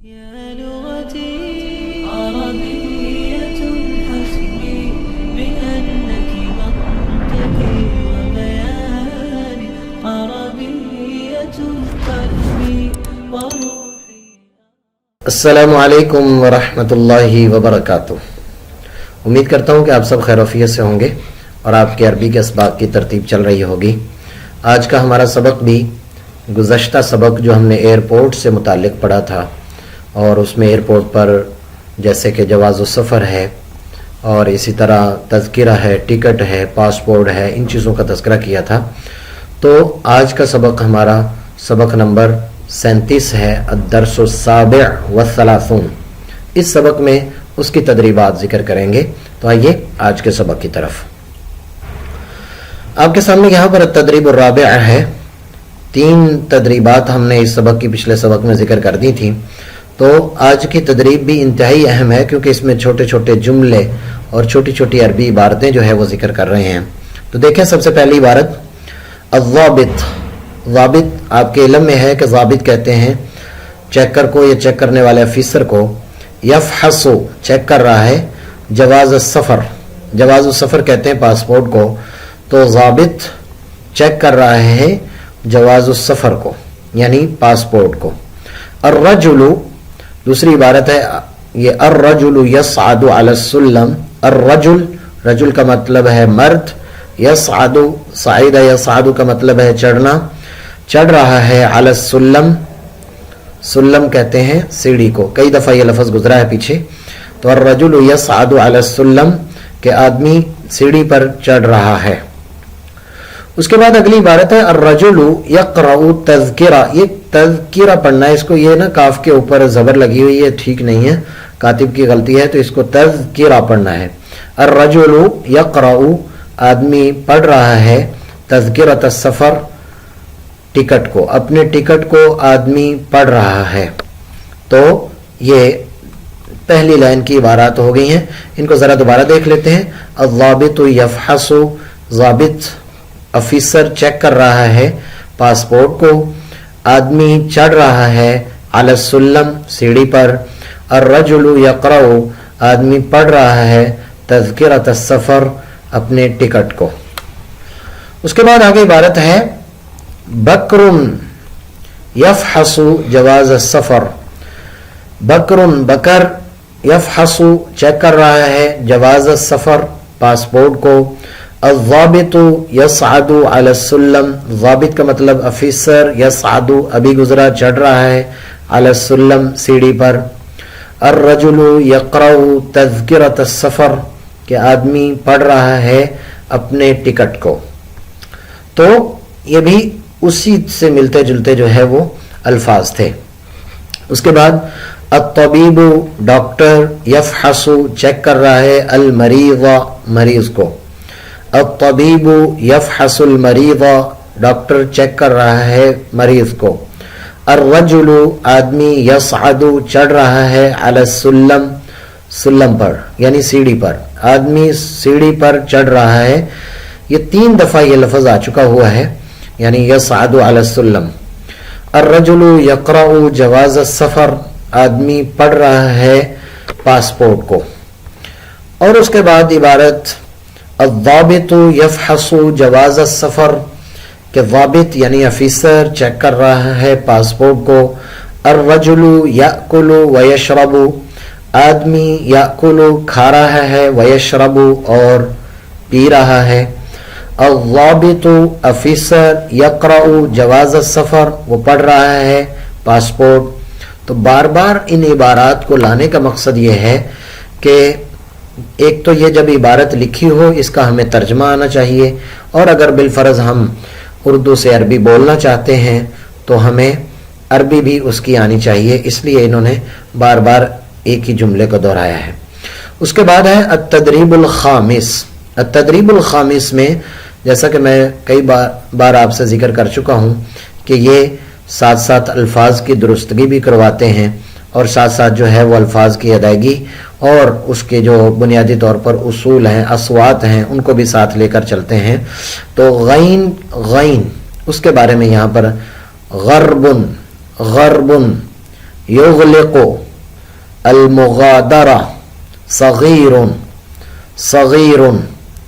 يا لغتي عربية حسبي بأنك منطقي وبياني عربية قلبي وروحي. अस्सलामु अलैकुम वरहमतुल्लाहि वबरकातुह। उम्मीद करता हूँ कि आप सब खैरियत से होंगे और आपके अरबी के असबाक की तरतीब चल रही होगी। आज का हमारा सबक भी गुज़श्ता सबक जो हमने एयरपोर्ट से मुताल्लिक़ पढ़ा था और उसमें एयरपोर्ट पर जैसे कि जवाज़ सफ़र है और इसी तरह तज़किरा है, टिकट है, पासपोर्ट है, इन चीज़ों का तज़किरा किया था। तो आज का सबक हमारा सबक नंबर 37 है, अद्दर्सुस्साबिअ वस्सलासून। इस सबक में उसकी तदरीबात ज़िक्र करेंगे। तो आइए आज के सबक की तरफ। आपके सामने यहाँ पर तदरीबुर राबिअ है। 3 तदरीबात हमने इस सबक की पिछले सबक में ज़िक्र कर दी थी। तो आज की तदरीब भी इंतहाई अहम है क्योंकि इसमें छोटे छोटे जुमले और छोटी छोटी अरबी इबारतें जो है वो ज़िक्र कर रहे हैं। तो देखें, सबसे पहली इबारत अज़्ज़ाबित। ज़ाबित आपके इल्म में है कि ज़ाबित कहते हैं चेकर को या चेक करने वाले अफीसर को। यफ़हसु चेक कर रहा है, जवाज़ सफ़र, जवाज़ सफ़र कहते हैं पासपोर्ट को। तो ज़ाबित चेक कर रहा है जवाज़ सफ़र को यानी पासपोर्ट को। अर्रजुलु दूसरी इबारत है, ये अर्रजुलु यसअदु अलस्सुल्लम। अर्रजुल, रजुल का मतलब है मर्द, यसअदु साइदा यसअदु का मतलब है चढ़ना, चढ़ रहा है अलस्सुल्लम। सुल्लम कहते हैं सीढ़ी को, कई दफ़ा ये लफ्ज़ गुजरा है पीछे। तो अर्रजुलु यसअदु अलस्सुल्लम के आदमी सीढ़ी पर चढ़ रहा है। उसके बाद अगली इबारत है अर्रजुलु यक़रउ तज़किरा। ये तज़किरा पढ़ना है इसको, ये ना काफ के ऊपर ज़बर लगी हुई है, ठीक नहीं है, कातिब की गलती है, तो इसको तज़किरा पढ़ना है। अर्रजुलु यक़रउ आदमी पढ़ रहा है तज़किरत सफ़र टिकट को, अपने टिकट को आदमी पढ़ रहा है। तो ये पहली लाइन की इबारत हो गई हैं। इनको ज़रा दोबारा देख लेते हैं। अज़्ज़ाबितु यफ़हसु, ज़ाबित ऑफिसर चेक कर रहा है पासपोर्ट को, आदमी चढ़ रहा है अलस्सुल्लम सीढ़ी पर। अर्रजुलु यक़रउ आदमी पढ़ रहा है तज़किरत सफ़र अपने टिकट को। उसके बाद आगे इबारत है बकरुन यफ़हसु जवाज़ सफ़र। बकरुन बकर, यफ़हसु चेक कर रहा है जवाज़ सफ़र पासपोर्ट को। अज़्ज़ाबितु यसअदु अलस्सुल्लम, ज़ाबित का मतलब ऑफिसर, यसअदु अभी गुजरा चढ़ रहा है, अलस्सुल्लम सीढ़ी पर। अर्रजुलु यक़रउ तज़किरत सफ़र के आदमी पढ़ रहा है अपने टिकट को। तो ये भी उसी से मिलते जुलते जो है वो अल्फाज थे। उसके बाद अत्तबीबु डॉक्टर, यफ़हसु चेक कर रहा है अल मरीज़ा मरीज को। अत्तबीबु यफ़हसुल मरीज़ा डॉक्टर चेक कर रहा है मरीज को। अर्रजुलु आदमी यसअदु चढ़ रहा है अलस्सुल्लम सुल्लम पर यानी सीढ़ी पर, आदमी सीढ़ी पर चढ़ रहा है। ये 3 दफ़ा ये लफ्ज़ आ चुका हुआ है यानी यसअदु अलस्सुल्लम। अर्रजुलु यक़रउ जवाज़ सफ़र आदमी पढ़ रहा है पासपोर्ट को। और उसके बाद इबारत अज़्ज़ाबितु यफ़हसु जवाज़ सफ़र के ज़ाबित यानी ऑफिसर चेक कर रहा है पासपोर्ट को। अर्रजुलु याकुलु व यशरबु आदमी याकुलु खा रहा है, व यशरबु और पी रहा है। अज़्ज़ाबितु ऑफिसर यक़रउ जवाज़ सफ़र वो पढ़ रहा है पासपोर्ट। तो बार बार इन इबारात को लाने का मकसद ये है कि एक तो ये जब इबारत लिखी हो इसका हमें तर्जमा आना चाहिए, और अगर बिलफर्ज हम उर्दू से अरबी बोलना चाहते हैं तो हमें अरबी भी उसकी आनी चाहिए। इसलिए इन्होंने बार बार एक ही जुमले को दोहराया है। उसके बाद है अत्तदरीबुल खामिस। अत्तदरीबुल खामिस में जैसा कि मैं कई बार आपसे जिक्र कर चुका हूँ कि ये साथ साथ अल्फाज की दुरुस्तगी भी करवाते हैं और साथ साथ जो है वो अल्फाज की अदायगी और उसके जो बुनियादी तौर पर उसूल हैं, अस्वात हैं, उनको भी साथ लेकर चलते हैं। तो गैन गैन उसके बारे में यहाँ पर गर्बुन गर्बुन युग़लिक़ु अल-मुग़ादरा सग़ीरुन सग़ीरुन,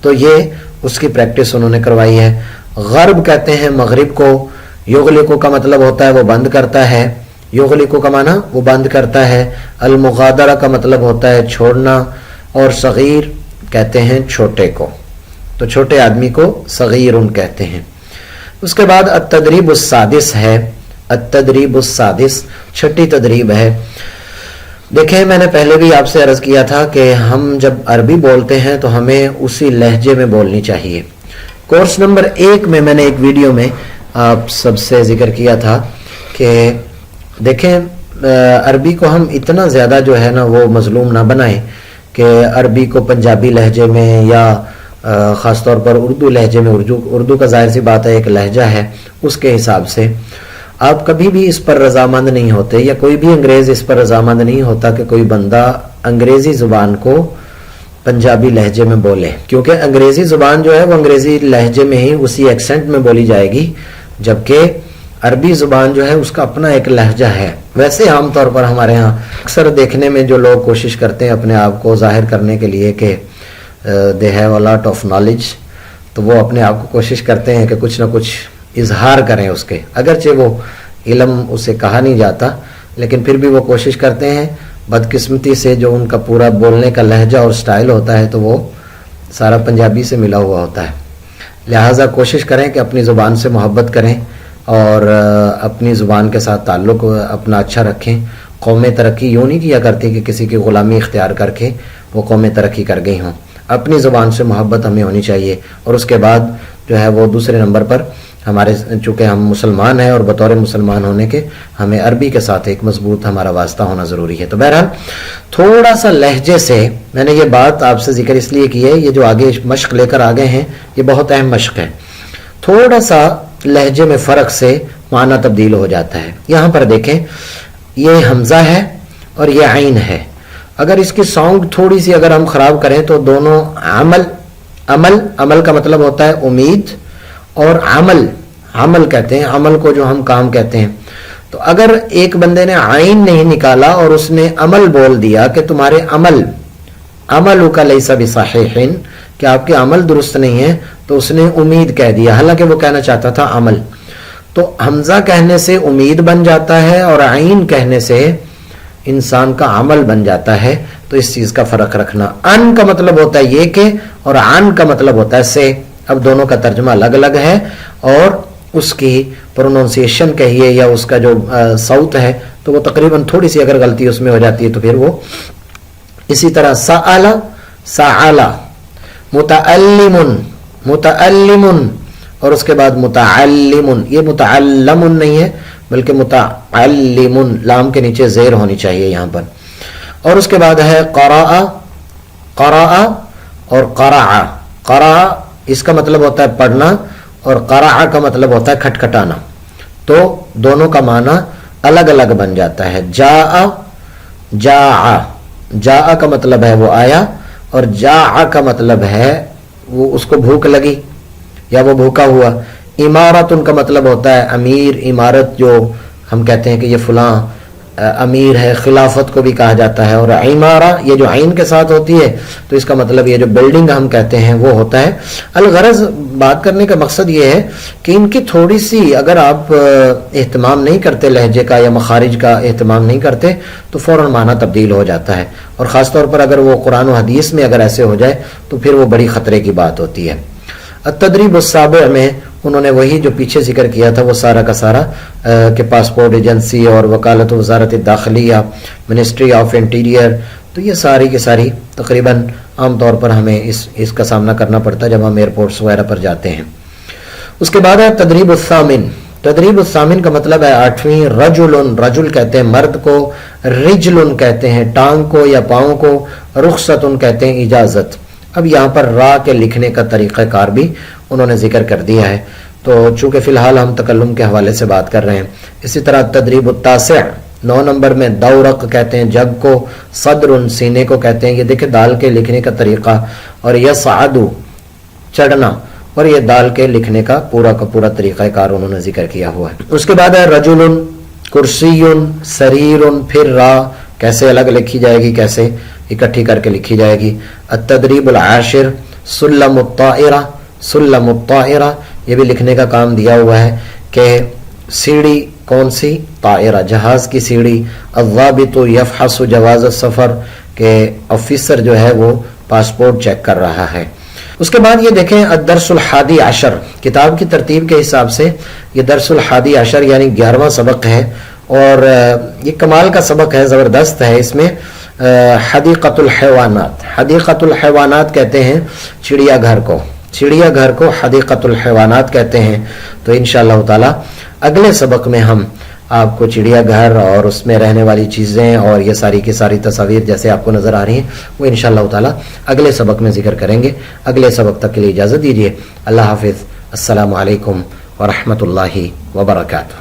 तो ये उसकी प्रैक्टिस उन्होंने करवाई है। गर्ब कहते हैं मगरिब को, युग़लिक़ु का मतलब होता है वो बंद करता है, युग़लिक़ु का माना वो बंद करता है, अल-मुग़ादरा का मतलब होता है छोड़ना, और सग़ीर कहते हैं छोटे को, तो छोटे आदमी को सग़ीरुन कहते हैं। उसके बाद अत-तदरीब उस-सादिस है, अत-तदरीब उस-सादिस छठी तदरीब है। देखें, मैंने पहले भी आपसे अर्ज किया था कि हम जब अरबी बोलते हैं तो हमें उसी लहजे में बोलनी चाहिए। कोर्स नंबर 1 में मैंने एक वीडियो में आप सबसे जिक्र किया था कि देखें, अरबी को हम इतना ज़्यादा जो है ना वो मजलूम ना बनाएं कि अरबी को पंजाबी लहजे में या ख़ास तौर पर उर्दू लहजे में, उर्दू का ज़ाहिर सी बात है एक लहजा है, उसके हिसाब से आप कभी भी इस पर रजामंद नहीं होते, या कोई भी अंग्रेज़ इस पर रजामंद नहीं होता कि कोई बंदा अंग्रेज़ी ज़ुबान को पंजाबी लहजे में बोले, क्योंकि अंग्रेज़ी ज़ुबान जो है वो अंग्रेज़ी लहजे में ही उसी एक्सेंट में बोली जाएगी, जबकि अरबी ज़ुबान जो है उसका अपना एक लहजा है। वैसे आमतौर पर हमारे यहाँ अक्सर देखने में जो लोग कोशिश करते हैं अपने आप को ज़ाहिर करने के लिए कि they have a lot of knowledge, तो वो अपने आप को कोशिश करते हैं कि कुछ ना कुछ इजहार करें उसके, अगरचे वो इल्म उसे कहा नहीं जाता, लेकिन फिर भी वो कोशिश करते हैं। बदकिस्मती से जो उनका पूरा बोलने का लहजा और स्टाइल होता है तो वो सारा पंजाबी से मिला हुआ होता है। लिहाजा कोशिश करें कि अपनी ज़ुबान से मोहब्बत करें और अपनी ज़ुबान के साथ ताल्लुक़ अपना अच्छा रखें। कौमें तरक्की यूँ नहीं किया करती कि किसी की ग़ुलामी इख्तियार करके वो कौमें तरक्की कर गई हों। अपनी ज़ुबान से मोहब्बत हमें होनी चाहिए, और उसके बाद जो है वो दूसरे नंबर पर हमारे, चूँकि हम मुसलमान हैं और बतौर मुसलमान होने के हमें अरबी के साथ एक मजबूत हमारा वास्ता होना ज़रूरी है। तो बहरहाल थोड़ा सा लहजे से मैंने ये बात आपसे जिक्र इसलिए की है, ये जो आगे मश्क लेकर आ गए हैं ये बहुत अहम मश्क है। थोड़ा सा लहजे में फ़र्क से माना तब्दील हो जाता है। यहाँ पर देखें, ये हमज़ा है और ये आइन है। अगर इसकी साउंड थोड़ी सी अगर हम ख़राब करें तो दोनों अमल, अमल का मतलब होता है उम्मीद, और अमल कहते हैं अमल को जो हम काम कहते हैं। तो अगर एक बंदे ने आइन नहीं निकाला और उसने अमल बोल दिया कि तुम्हारे अमल का लैसा बिसाहिहिन, कि आपके अमल दुरुस्त नहीं है, तो उसने उम्मीद कह दिया, हालांकि वो कहना चाहता था अमल। तो हमजा कहने से उम्मीद बन जाता है और आइन कहने से इंसान का अमल बन जाता है। तो इस चीज का फर्क रखना। अन का मतलब होता है ये के, और आन का मतलब होता है से। अब दोनों का तर्जुमा अलग अलग है, और उसकी प्रोनाउंसिएशन कहिए या उसका जो साउथ है, तो वो तकरीबन थोड़ी सी अगर गलती उसमें हो जाती है तो फिर वो इसी तरह सअला, सअला, मुतअल्लिमुन, और उसके बाद मुतअल्लिमुन। ये मुतअल्लमुन नहीं है बल्कि मुतअल्लिमुन, लाम के नीचे ज़ेर होनी चाहिए यहाँ पर। और उसके बाद है क़राअ, क़राअ और क़राअ। क़राअ इसका मतलब होता है पढ़ना, और क़राअ का मतलब होता है खटखटाना। तो दोनों का माना अलग अलग बन जाता है। जाआ, जाआ, जाआ का मतलब है वो आया, और जाआ का मतलब है वो उसको भूख लगी या वो भूखा हुआ। इमारत उनका मतलब होता है अमीर, इमारत जो हम कहते हैं कि ये फलां अमीर है, खिलाफत को भी कहा जाता है। और इमारा ये जो आइन के साथ होती है तो इसका मतलब ये जो बिल्डिंग हम कहते हैं वो होता है। अलगरज बात करने का मकसद ये है कि इनकी थोड़ी सी अगर आप एहतमाम नहीं करते, लहजे का या मखारिज का एहतमाम नहीं करते, तो फ़ौरन माना तब्दील हो जाता है। और ख़ास तौर पर अगर वो कुरान और हदीस में अगर ऐसे हो जाए तो फिर वो बड़ी ख़तरे की बात होती है। अत-तदरीब उस-साबिअ में उन्होंने वही जो पीछे जिक्र किया था वो सारा का सारा कि पासपोर्ट एजेंसी और वकालत वज़ारत दाखिलिया, मिनिस्ट्री ऑफ इंटीरियर, तो ये सारी की सारी तकरीबन आम तौर पर हमें इसका सामना करना पड़ता है जब हम एयरपोर्ट्स वगैरह पर जाते हैं। उसके बाद है तदरीब उस-सामिन। तदरीब उस-सामिन का मतलब है 8वीं। रजुलन, रजुल कहते हैं मर्द को, रिजलुन कहते हैं टांग को या पाँव को, रुखसतुन कहते हैं इजाज़त। अब यहाँ पर रा के लिखने का तरीक़ाकार भी उन्होंने जिक्र कर दिया है, तो चूँकि फ़िलहाल हम तकल्लुम के हवाले से बात कर रहे हैं। इसी तरह तदरीब उत-तासिअ 9 नंबर में दौरक कहते हैं जग को, सदरुन सीने को कहते हैं। ये देखिए दाल के लिखने का तरीक़ा, और यसअदु चढ़ना, और ये दाल के लिखने का पूरा तरीक़ाकार उन्होंने जिक्र किया हुआ है। उसके बाद है रजुलुन, कुर्सीयुन, सरीरुन, फिर रा कैसे अलग लिखी जाएगी, कैसे इकट्ठी करके लिखी जाएगी। अत-तदरीबुल आशिर, सुल्लमुत ताइरा, सुल्लमुत ताइरा, ये भी लिखने का काम दिया हुआ है कि सीढ़ी कौन सी, ताइरा जहाज की सीढ़ी। अज़्ज़ाबितु यफ़हसु जवाज़ सफ़र, के ऑफिसर जो है वो पासपोर्ट चेक कर रहा है। उसके बाद ये देखें अद-दर्सुल हादी अशर, किताब की तरतीब के हिसाब से ये दर्सुल हादी अशर यानी 11वां सबक है और ये कमाल का सबक है, ज़बरदस्त है। इसमें हदीक़तुल हैवानात, हदीक़तुल हैवानात कहते हैं चिड़ियाघर को, चिड़ियाघर को हदीक़तुल हैवानात कहते हैं। तो इंशाअल्लाह ताला अगले सबक में हम आपको चिड़ियाघर और उसमें रहने वाली चीज़ें और ये सारी की सारी तस्वीर जैसे आपको नज़र आ रही हैं वो इंशाअल्लाह ताला अगले सबक में ज़िक्र करेंगे। अगले सबक तक के लिए इजाज़त दीजिए। अल्लाह हाफिज़। अस्सलामु अलैकुम व रहमतुल्लाहि व बरकातुहू।